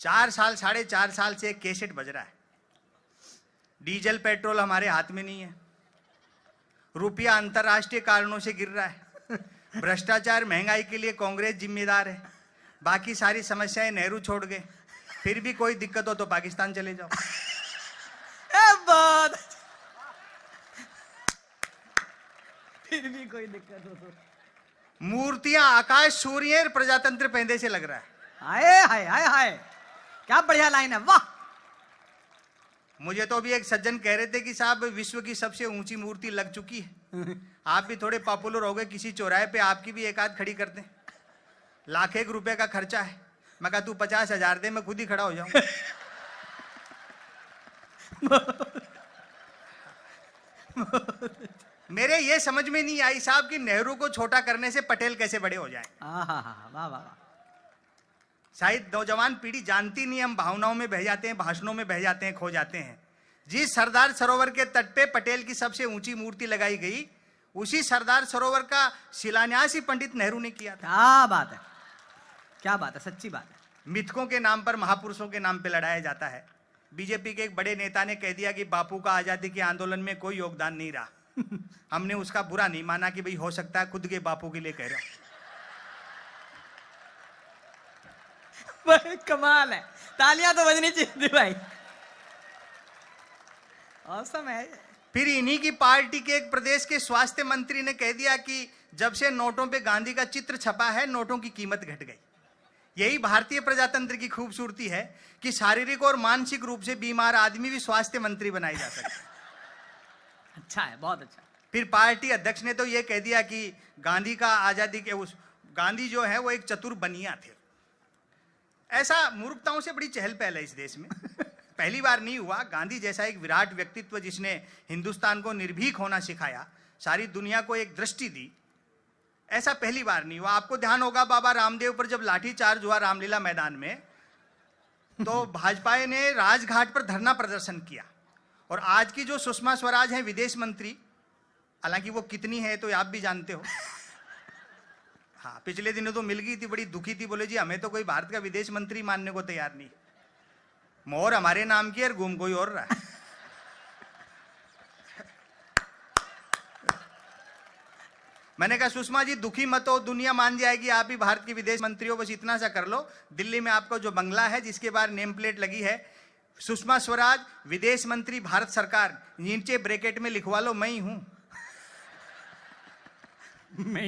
4 साल 4.5 साल से एक कैसेट बज रहा है। डीजल पेट्रोल हमारे हाथ में नहीं है, रुपया अंतरराष्ट्रीय कारणों से गिर रहा है, भ्रष्टाचार महंगाई के लिए कांग्रेस जिम्मेदार है, बाकी सारी समस्याएं नेहरू छोड़ गए, फिर भी कोई दिक्कत हो तो पाकिस्तान चले जाओ। फिर भी कोई दिक्कत हो तो मूर्तियां आकाश सूर्य प्रजातंत्र पहले से लग रहा है। हाय हाय हाय हाय, क्या बढ़िया लाइन है, वाह। मुझे तो अभी एक सज्जन कह रहे थे कि साहब विश्व की सबसे ऊंची मूर्ति लग चुकी है, आप भी थोड़े पॉपुलर हो गए, किसी चौराहे पे आपकी भी एक आध खड़ी कर दें, ₹1,00,000 का खर्चा है। मैं कहा तू 50,000 दे, मैं खुद ही खड़ा हो जाऊंगा। मेरे ये समझ में नहीं आई साहब कि नेहरू को छोटा करने से पटेल कैसे बड़े हो जाएं। वाह वाह। शायद नौजवान पीढ़ी जानती नहीं, हम भावनाओं में बह जाते हैं, भाषणों में बह जाते हैं, खो जाते हैं। जिस सरदार सरोवर के तट पे पटेल की सबसे ऊंची मूर्ति लगाई गई, उसी सरदार सरोवर का शिलान्यास ही पंडित नेहरू ने किया था। क्या बात है, क्या बात है, सच्ची बात है। मिथकों के नाम पर, महापुरुषों के नाम पे लड़ाया जाता है। बीजेपी के एक बड़े नेता ने कह दिया कि बापू का आजादी के आंदोलन में कोई योगदान नहीं रहा। हमने उसका बुरा नहीं माना कि भाई हो सकता है खुद के बापू के लिए कह रहा। कमाल है, तालियां तो बजनी चाहिए भाई, औसम है। फिर इन्हीं की पार्टी के एक प्रदेश के स्वास्थ्य मंत्री ने कह दिया कि जब से नोटों पे गांधी का चित्र छपा है, नोटों की कीमत घट गई। यही भारतीय प्रजातंत्र की खूबसूरती है कि शारीरिक और मानसिक रूप से बीमार आदमी भी स्वास्थ्य मंत्री बनाए जा सकते हैं। अच्छा है, बहुत अच्छा। फिर पार्टी अध्यक्ष ने तो यह कह दिया कि गांधी का आजादी के गांधी जो है वो एक चतुर बनिया थे। ऐसा मूर्खताओं से बड़ी चहल पहल है इस देश में। पहली बार नहीं हुआ। गांधी जैसा एक विराट व्यक्तित्व जिसने हिंदुस्तान को निर्भीक होना सिखाया, सारी दुनिया को एक दृष्टि दी, ऐसा पहली बार नहीं हुआ। आपको ध्यान होगा बाबा रामदेव पर जब लाठीचार्ज हुआ रामलीला मैदान में, तो भाजपा ने राजघाट पर धरना प्रदर्शन किया। और आज की जो सुषमा स्वराज है विदेश मंत्री, हालांकि वो कितनी है तो आप भी जानते हो। हाँ, पिछले दिनों तो मिल गई थी, बड़ी दुखी थी, बोले जी हमें तो कोई भारत का विदेश मंत्री मानने को तैयार नहीं, मोहर हमारे नाम की और घूम कोई और रहा है। मैंने कहा सुषमा जी दुखी मत हो, दुनिया मान जाएगी आप ही भारत की विदेश मंत्री हो, बस इतना सा कर लो। दिल्ली में आपका जो बंगला है जिसके बाहर नेम प्लेट लगी है सुषमा स्वराज विदेश मंत्री भारत सरकार, नीचे ब्रैकेट में लिखवा लो मैं ही हूं।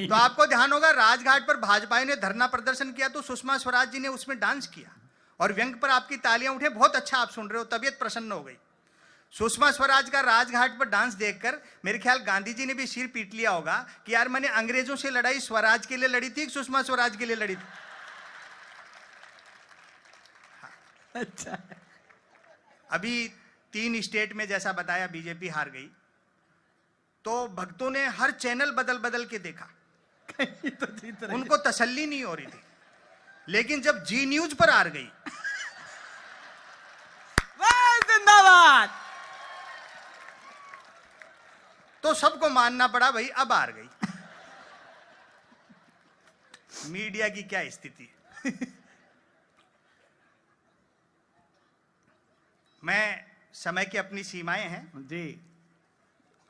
तो आपको ध्यान होगा राजघाट पर भाजपा ने धरना प्रदर्शन किया तो सुषमा स्वराज जी ने उसमें डांस किया और व्यंग पर आपकी तालियां उठे। बहुत अच्छा आप सुन रहे हो, तबीयत प्रसन्न हो गई। सुषमा स्वराज का राजघाट पर डांस देखकर मेरे ख्याल गांधी जी ने भी सिर पीट लिया होगा कि यार मैंने अंग्रेजों से लड़ाई स्वराज के लिए लड़ी थी, सुषमा स्वराज के लिए लड़ी थी। अच्छा, अभी 3 स्टेट में जैसा बताया बीजेपी हार गई, तो भक्तों ने हर चैनल बदल बदल के देखा, तो उनको तसल्ली नहीं हो रही थी। लेकिन जब जी न्यूज पर हार गई, जिंदाबाद, तो सबको मानना पड़ा भाई अब हार गई। मीडिया की क्या स्थिति है। मैं समय की अपनी सीमाएं हैं जी।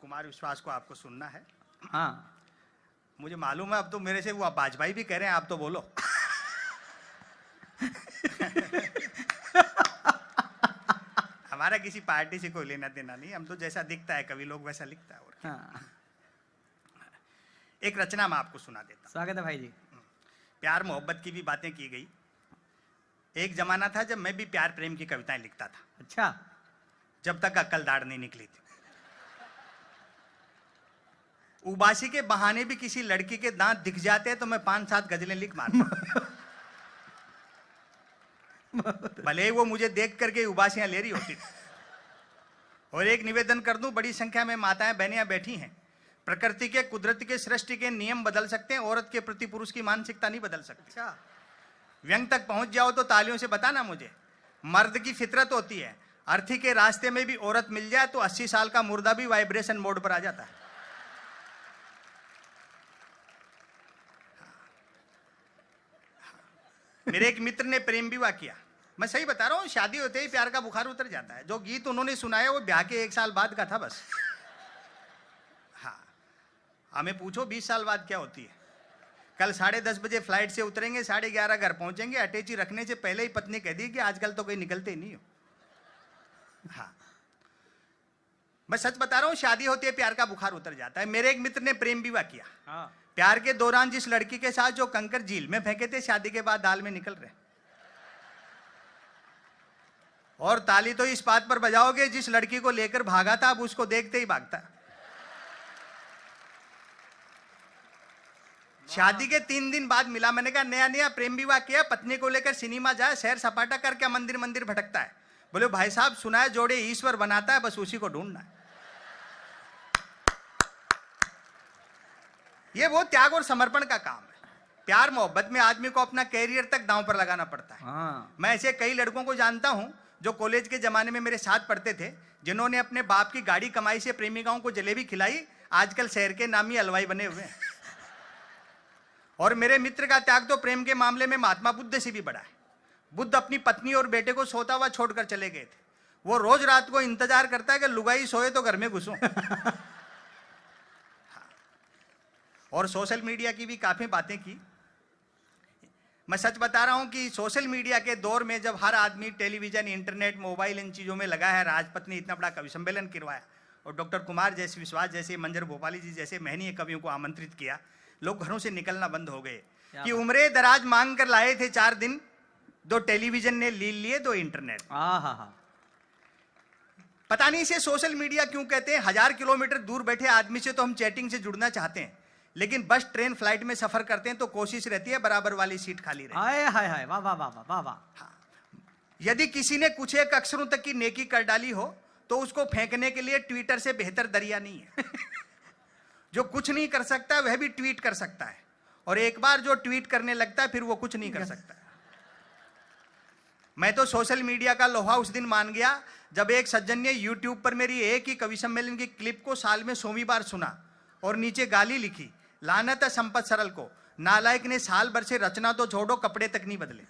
कुमार विश्वास को आपको सुनना है। हाँ, मुझे मालूम है अब तो मेरे से वो बाजपाई भी कह रहे हैं, आप तो बोलो। हमारा किसी पार्टी से कोई लेना देना नहीं, हम तो जैसा दिखता है कवि लोग वैसा लिखता है। और हाँ। एक रचना मैं आपको सुना देता हूं। स्वागत है भाई जी। प्यार मोहब्बत की भी बातें की गई। एक जमाना था जब मैं भी प्यार प्रेम की कविताएं लिखता था। अच्छा, जब तक अक्ल दाढ़ नहीं निकली थी। उबासी के बहाने भी किसी लड़की के दांत दिख जाते तो मैं 5-7 गजलें लिख मारता। भले ही वो मुझे देख करके उबासियां ले रही होती। और एक निवेदन कर दूं, बड़ी संख्या में माताएं बहनियां बैठी हैं। प्रकृति के, कुदरत के, सृष्टि के नियम बदल सकते हैं, औरत के प्रति पुरुष की मानसिकता नहीं बदल सकती। अच्छा, व्यंग तक पहुंच जाओ तो तालियों से बताना मुझे। मर्द की फितरत होती है, अर्थी के रास्ते में भी औरत मिल जाए तो 80 साल का मुर्दा भी वाइब्रेशन मोड पर आ जाता है। मेरे एक मित्र ने प्रेम विवाह किया। मैं सही बता रहा हूँ, शादी होते ही प्यार का बुखार उतर जाता है। जो गीत उन्होंने सुनाया वो ब्याह के 1 साल बाद का था बस। हाँ, हमें पूछो 20 साल बाद क्या होती है। कल 10:30 बजे फ्लाइट से उतरेंगे, 11:30 घर पहुंचेंगे। अटैची रखने से पहले ही पत्नी कह दी कि आजकल तो कोई निकलते नहीं हो। हाँ, मैं सच बता रहा हूँ, शादी होती है प्यार का बुखार उतर जाता है। मेरे एक मित्र ने प्रेम विवाह किया। हाँ। प्यार के दौरान जिस लड़की के साथ जो कंकर झील में फेंके थे, शादी के बाद दाल में निकल रहे। और ताली तो इस बात पर बजाओगे, जिस लड़की को लेकर भागा था अब उसको देखते ही भागता। शादी के 3 दिन बाद मिला। मैंने कहा नया नया प्रेम विवाह किया, पत्नी को लेकर सिनेमा जाए, सैर सपाटा कर, क्या मंदिर मंदिर भटकता है। बोले भाई साहब सुना है जोड़े ईश्वर बनाता है, बस उसी को ढूंढना है। ये वो त्याग और समर्पण का काम है। प्यार मोहब्बत में आदमी को अपना कैरियर तक दांव पर लगाना पड़ता है। हाँ। मैं ऐसे कई लड़कों को जानता हूं जो कॉलेज के जमाने में मेरे साथ पढ़ते थे, जिन्होंने अपने बाप की गाड़ी कमाई से प्रेमिकाओं को जलेबी खिलाई, आजकल शहर के नामी हलवाई बने हुए हैं। और मेरे मित्र का त्याग तो प्रेम के मामले में महात्मा बुद्ध से भी बड़ा है। बुद्ध अपनी पत्नी और बेटे को सोता हुआ छोड़कर चले गए थे। वो रोज रात को इंतजार करता है कि लुगाई सोए तो घर में घुसूं। और सोशल मीडिया की भी काफी बातें की। मैं सच बता रहा हूं कि सोशल मीडिया के दौर में जब हर आदमी टेलीविजन, इंटरनेट, मोबाइल इन चीजों में लगा है, राजपथ ने इतना बड़ा कवि सम्मेलन करवाया और डॉक्टर कुमार जैसे, विश्वास जैसे, मंजर भोपाली जी जैसे महनीय कवियों को आमंत्रित किया, लोग घरों से निकलना बंद हो गए कि उम्रे दराज मांग कर लाए थे 4 दिन, 2 टेलीविजन ने लील लिए, 2 इंटरनेट। पता नहीं इसे सोशल मीडिया क्यों कहते हैं। 1000 किलोमीटर दूर बैठे आदमी से तो हम चैटिंग से जुड़ना चाहते हैं, लेकिन बस ट्रेन फ्लाइट में सफर करते हैं तो कोशिश रहती है बराबर वाली सीट खाली रहे। हाय हाय हाय, वाह वाह वाह वाह वाह। हाँ, यदि किसी ने कुछ एक अक्षरों तक की नेकी कर डाली हो तो उसको फेंकने के लिए ट्विटर से बेहतर दरिया नहीं है। जो कुछ नहीं कर सकता वह भी ट्वीट कर सकता है, और एक बार जो ट्वीट करने लगता है फिर वो कुछ नहीं कर सकता। मैं तो सोशल मीडिया का लोहा उस दिन मान गया जब एक सज्जन ने यूट्यूब पर मेरी एक ही कवि सम्मेलन की क्लिप को साल में 100वीं बार सुना और नीचे गाली लिखी, लानत है संपत सरल को, नालायक ने साल भर से रचना तो छोड़ो कपड़े तक नहीं बदले।